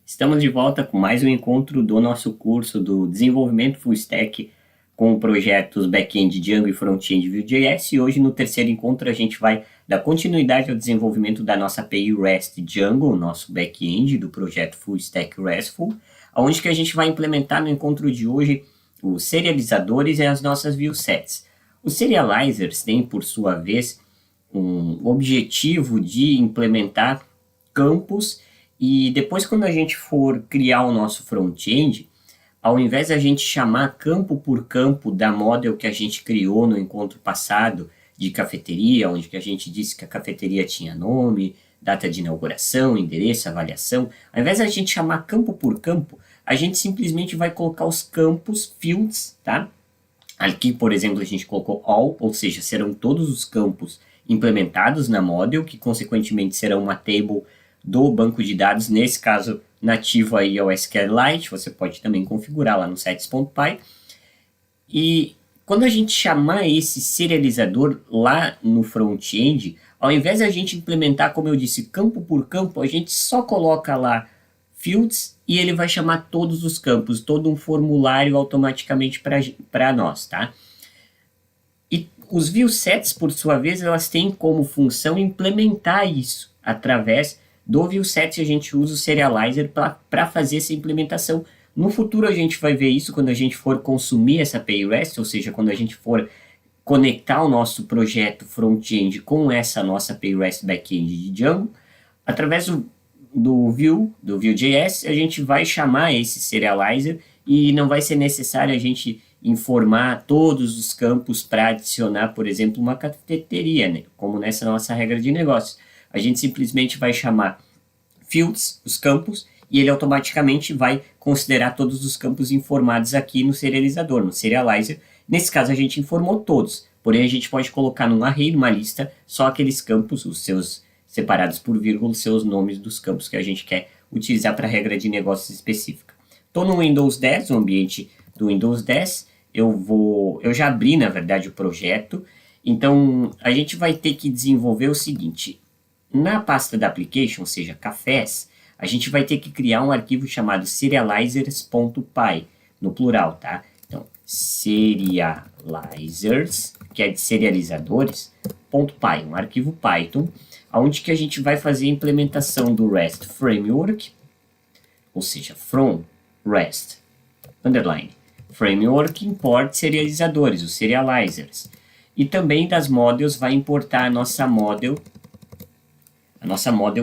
Estamos de volta com mais um encontro do nosso curso do Desenvolvimento Full Stack com projetos Back-end Django e Front-end Vue.js, e hoje no terceiro encontro a gente vai dar continuidade ao desenvolvimento da nossa API REST Django, o nosso back-end do projeto Full Stack RESTful, onde que a gente vai implementar no encontro de hoje os serializadores e as nossas viewsets. Os serializers têm, por sua vez, um objetivo de implementar campos. E depois, quando a gente for criar o nosso front-end, ao invés de a gente chamar campo por campo da model que a gente criou no encontro passado de cafeteria, onde que a gente disse que a cafeteria tinha nome, data de inauguração, endereço, avaliação, ao invés de a gente chamar campo por campo, a gente simplesmente vai colocar os campos, fields, tá? Aqui, por exemplo, a gente colocou all, ou seja, serão todos os campos implementados na model, que consequentemente serão uma table do banco de dados, nesse caso nativo aí ao SQLite, você pode também configurar lá no sites.py. E quando a gente chamar esse serializador lá no front-end, ao invés de a gente implementar, como eu disse, campo por campo, a gente só coloca lá fields e ele vai chamar todos os campos, todo um formulário automaticamente para nós, tá? E os viewsets, por sua vez, elas têm como função implementar isso através do viewset. A gente usa o serializer para fazer essa implementação. No futuro a gente vai ver isso quando a gente for consumir essa API REST, ou seja, quando a gente for conectar o nosso projeto front-end com essa nossa API REST back-end de Django. Através do Vue.js, a gente vai chamar esse serializer e não vai ser necessário a gente informar todos os campos para adicionar, por exemplo, uma cafeteria, né? Como nessa nossa regra de negócios. A gente simplesmente vai chamar fields, os campos, e ele automaticamente vai considerar todos os campos informados aqui no serializador, no serializer. Nesse caso, a gente informou todos, porém a gente pode colocar num array, numa lista, só aqueles campos, os seus separados por vírgula, os seus nomes dos campos que a gente quer utilizar para a regra de negócios específica. Estou no Windows 10, no ambiente do Windows 10, eu já abri, na verdade, o projeto, então a gente vai ter que desenvolver o seguinte. Na pasta da application, ou seja, cafés, a gente vai ter que criar um arquivo chamado serializers.py, no plural, tá? Então, serializers, que é de serializadores, .py, um arquivo Python, onde que a gente vai fazer a implementação do REST Framework, ou seja, from REST, underline, framework import serializadores, os serializers. E também das models vai importar a nossa model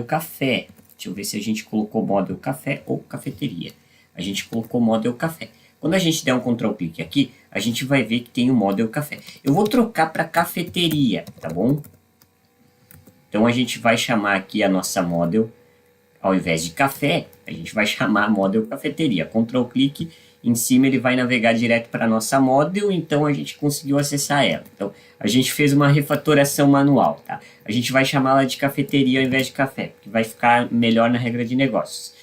café. Deixa eu ver se a gente colocou model café ou cafeteria. A gente colocou model café. Quando a gente der um Ctrl clique aqui, a gente vai ver que tem o model café. Eu vou trocar para cafeteria, tá bom? Então a gente vai chamar aqui a nossa model, ao invés de café, a gente vai chamar a model cafeteria. Ctrl clique, em cima ele vai navegar direto para a nossa model, então a gente conseguiu acessar ela. Então a gente fez uma refatoração manual, tá? A gente vai chamá-la de cafeteria ao invés de café, que vai ficar melhor na regra de negócios.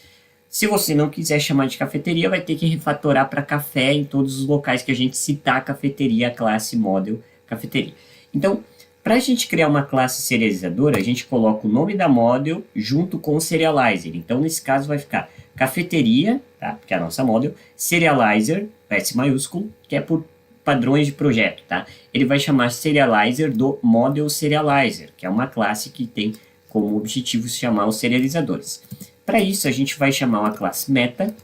Se você não quiser chamar de cafeteria, vai ter que refatorar para café em todos os locais que a gente citar cafeteria, classe, model, cafeteria. Então, para a gente criar uma classe serializadora, a gente coloca o nome da model junto com o serializer. Então, nesse caso, vai ficar cafeteria, tá? Que é a nossa model, serializer, S maiúsculo, que é por padrões de projeto, tá? Ele vai chamar serializer do model serializer, que é uma classe que tem como objetivo se chamar os serializadores. Para isso, a gente vai chamar uma classe meta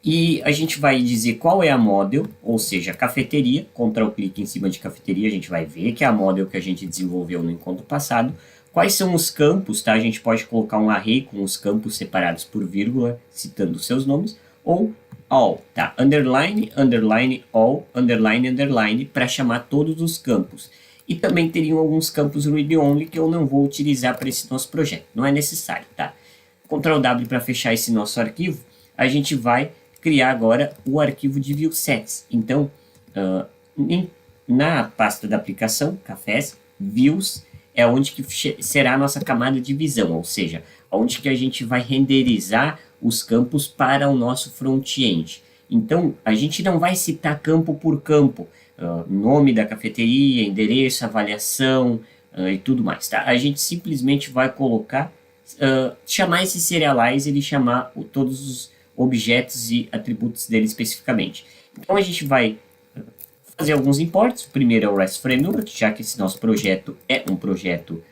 e a gente vai dizer qual é a model, ou seja, a cafeteria. Ctrl clique em cima de cafeteria, a gente vai ver que é a model que a gente desenvolveu no encontro passado. Quais são os campos, tá? A gente pode colocar um array com os campos separados por vírgula, citando os seus nomes, ou all, tá? Underline, underline, all, underline, underline, para chamar todos os campos. E também teriam alguns campos read-only que eu não vou utilizar para esse nosso projeto, não é necessário, tá? Ctrl W para fechar esse nosso arquivo, a gente vai criar agora o arquivo de viewsets. Então, na pasta da aplicação, cafés, views, é onde que será a nossa camada de visão, ou seja, onde que a gente vai renderizar os campos para o nosso front-end. Então, a gente não vai citar campo por campo, nome da cafeteria, endereço, avaliação, e tudo mais, tá? A gente simplesmente vai colocar, chamar esse serializer e chamar todos os objetos e atributos dele especificamente. Então a gente vai fazer alguns imports. O primeiro é o REST Framework, já que esse nosso projeto é um projeto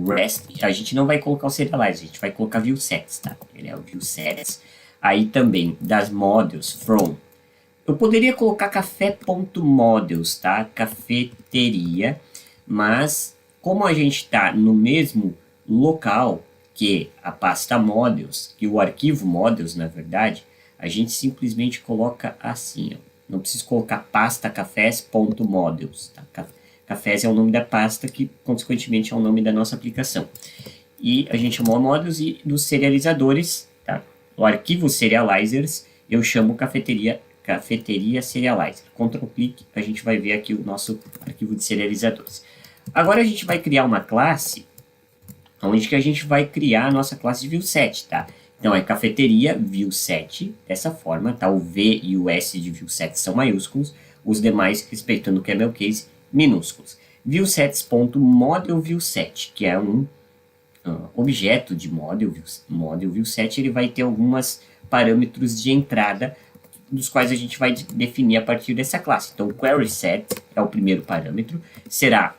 REST. A gente não vai colocar o serializer, a gente vai colocar viewsets, tá? Ele é o viewsets. Aí também das modules from. Eu poderia colocar café.models, tá? Cafeteria, mas como a gente está no mesmo local que a pasta models, que o arquivo models, na verdade, a gente simplesmente coloca assim, ó. Não preciso colocar pasta cafés.models, tá? Cafés é o nome da pasta que, consequentemente, é o nome da nossa aplicação. E a gente chamou models e dos serializadores, tá? O arquivo serializers, eu chamo cafeteria serializer. Ctrl clique, a gente vai ver aqui o nosso arquivo de serializadores. Agora a gente vai criar uma classe, onde que a gente vai criar a nossa classe de viewset, tá? Então é cafeteria viewset, dessa forma, tá? O V e o S de viewset são maiúsculos, os demais, respeitando o camel case, minúsculos. Viewsets.model viewset, que é um objeto de model viewset, ele vai ter alguns parâmetros de entrada, dos quais a gente vai definir a partir dessa classe. Então, o query set é o primeiro parâmetro, será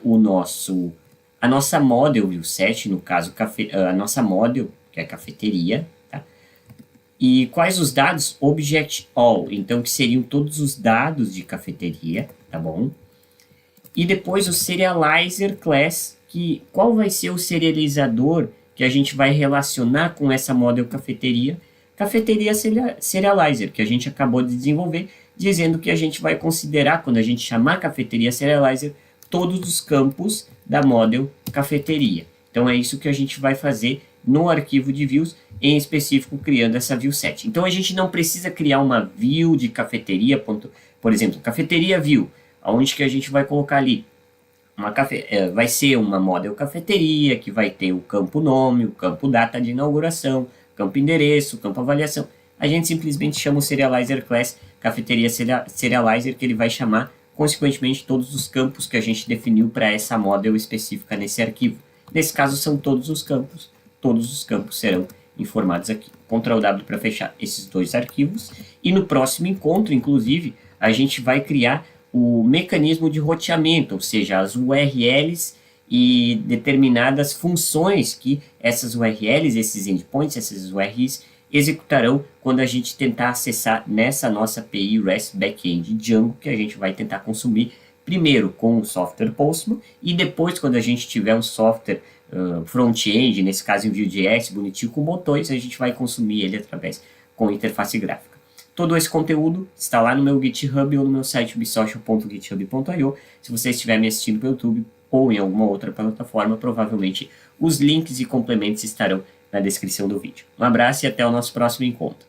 a nossa model viewset, no caso, a nossa model, que é a cafeteria, tá? E quais os dados? Object all, então que seriam todos os dados de cafeteria, tá bom? E depois o serializer class, qual vai ser o serializador que a gente vai relacionar com essa model cafeteria? Cafeteria serializer, que a gente acabou de desenvolver, dizendo que a gente vai considerar, quando a gente chamar cafeteria serializer, todos os campos da model cafeteria. Então é isso que a gente vai fazer no arquivo de views, em específico criando essa viewset. Então a gente não precisa criar uma view de cafeteria, por exemplo, cafeteria view, onde que a gente vai colocar ali vai ser uma model cafeteria, que vai ter o campo nome, o campo data de inauguração, campo endereço, campo avaliação. A gente simplesmente chama o serializer class cafeteria serializer, que ele vai chamar, consequentemente, todos os campos que a gente definiu para essa model específica nesse arquivo. Nesse caso, são todos os campos serão informados aqui. Ctrl W para fechar esses dois arquivos. E no próximo encontro, inclusive, a gente vai criar o mecanismo de roteamento, ou seja, as URLs e determinadas funções que essas URLs, esses endpoints, essas URLs executarão quando a gente tentar acessar nessa nossa API REST Backend Django, que a gente vai tentar consumir primeiro com o software Postman e depois, quando a gente tiver um software front-end, nesse caso em Vue.js, bonitinho com botões, a gente vai consumir ele através com interface gráfica. Todo esse conteúdo está lá no meu GitHub ou no meu site ubsocial.github.io. Se você estiver me assistindo pelo YouTube ou em alguma outra plataforma, provavelmente os links e complementos estarão na descrição do vídeo. Um abraço e até o nosso próximo encontro.